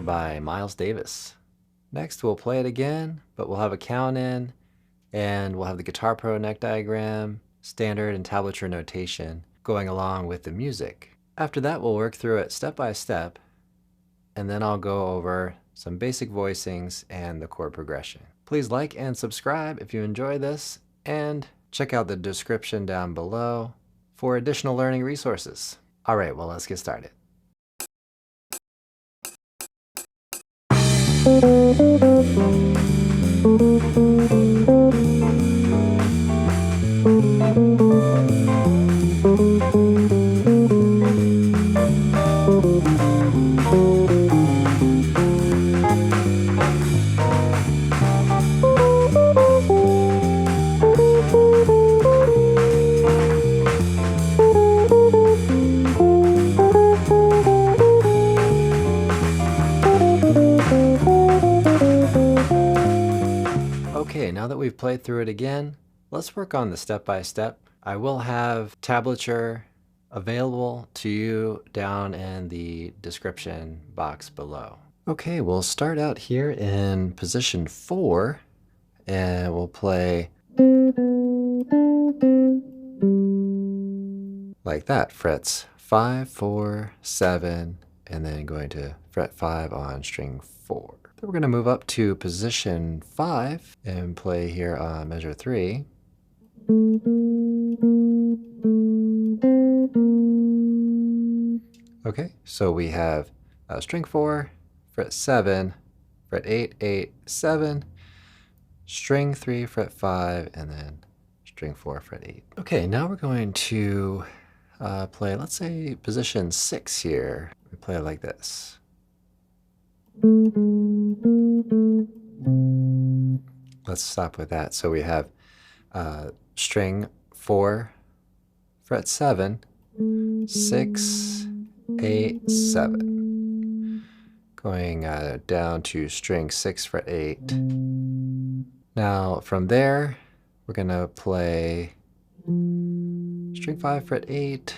By Miles Davis. Next, we'll play it again, but we'll have a count in, and we'll have the Guitar Pro neck diagram, standard and tablature notation going along with the music. After that, we'll work through it step by step, and then I'll go over some basic voicings and the chord progression. Please like and subscribe if you enjoy this, and check out the description down below for additional learning resources. All right, well, let's get started. Okay, now that we've played through it again, let's work on the step-by-step. I will have tablature available to you down in the description box below. Okay, we'll start out here in position 4, and we'll play like that. Frets 5, 4, 7, and then going to fret 5 on string 4. Then we're going to move up to position 5 and play here on measure 3. Okay, so we have string 4, fret 7, fret 8, 8, 7, string 3, fret 5, and then string 4, fret 8. Okay, now we're going to play, let's say, position 6 here. We play it like this. Let's stop with that. So we have string 4, fret 7, 6, 8, 7. Going down to string 6, fret 8. Now from there, we're going to play string 5, fret 8.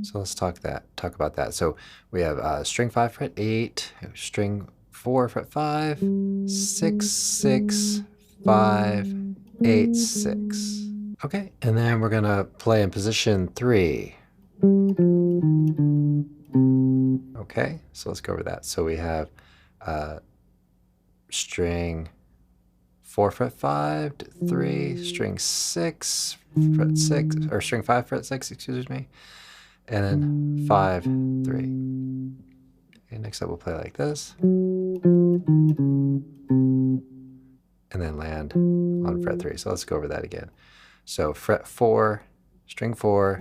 So let's talk about that. So we have string 5, fret 8, string 4, fret 5, 6, 6, 5, 8, 6. Okay, and then we're gonna play in position 3. Okay, so let's go over that. So we have string 4, fret 5, 3, string 6, fret 6, or string 5, fret 6, excuse me, and then 5, 3. Okay, next up we'll play like this, and then land on fret 3. So let's go over that again. So fret 4, string 4,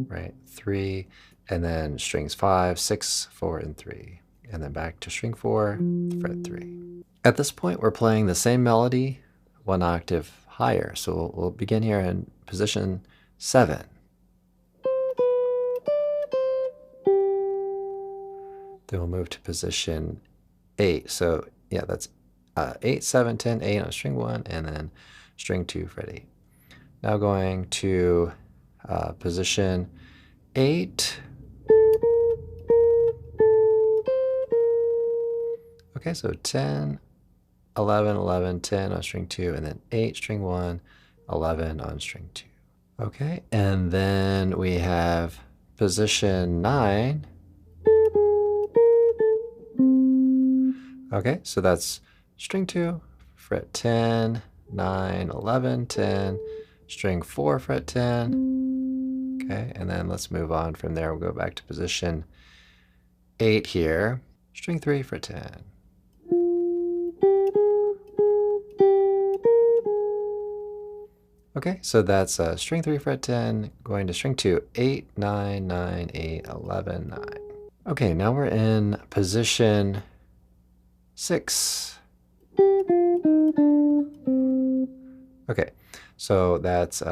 right, 3, and then strings 5, 6, 4, and 3. And then back to string 4, fret 3. At this point, we're playing the same melody, one octave higher. So we'll begin here in position 7. Then we'll move to position 8. So yeah, that's 8, 7, 10, 8 on string 1, and then string 2, fret 8. Now going to position 8. Okay, so 10, 11, 11, 10 on string 2, and then 8, string 1, 11 on string 2. Okay, and then we have position 9. Okay, so that's string 2, fret 10, 9, 11, 10, string 4, fret 10. Okay, and then let's move on from there. We'll go back to position 8 here, string 3, fret 10. Okay, so that's string 3, fret 10, going to string 2, 8, 9, 9, 8, 11, 9. Okay, now we're in position 6. Okay, so that's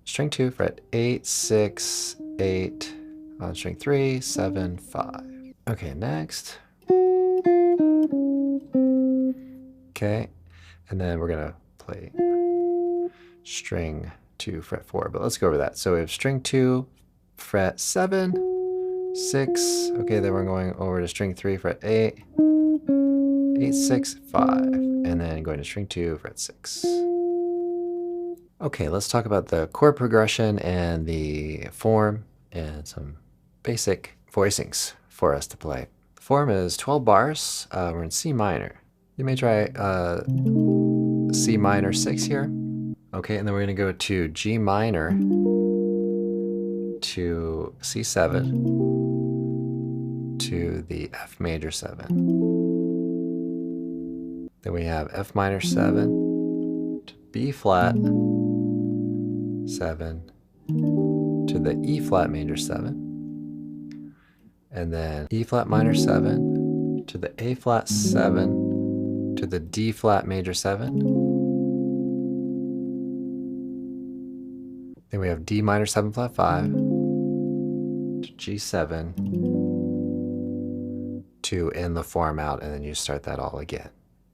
string 2, fret 8, 6, 8, on string 3, 7, 5. Okay, next. Okay, and then we're gonna play string 2, fret 4, but let's go over that. So we have string 2, fret 7, 6. Okay, then we're going over to string 3, fret 8, 8, 6, 5, and then going to string 2, fret 6. Okay, let's talk about the chord progression and the form and some basic voicings for us to play. The form is 12 bars. We're in C minor. You may try C minor 6 here. Okay, and then we're going to go to G minor to C7 to the F major 7. Then we have F minor 7 to B flat 7 to the E flat major 7. And then E flat minor 7 to the A flat 7 to the D flat major 7. Then we have D minor 7 flat 5 to G7 to end the form out, and then you start that all again.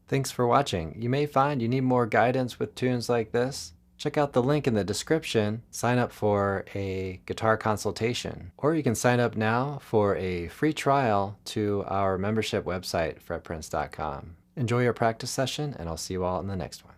Thanks for watching. You may find you need more guidance with tunes like this. Check out the link in the description, sign up for a guitar consultation, or you can sign up now for a free trial to our membership website, fretprints.com. Enjoy your practice session, and I'll see you all in the next one.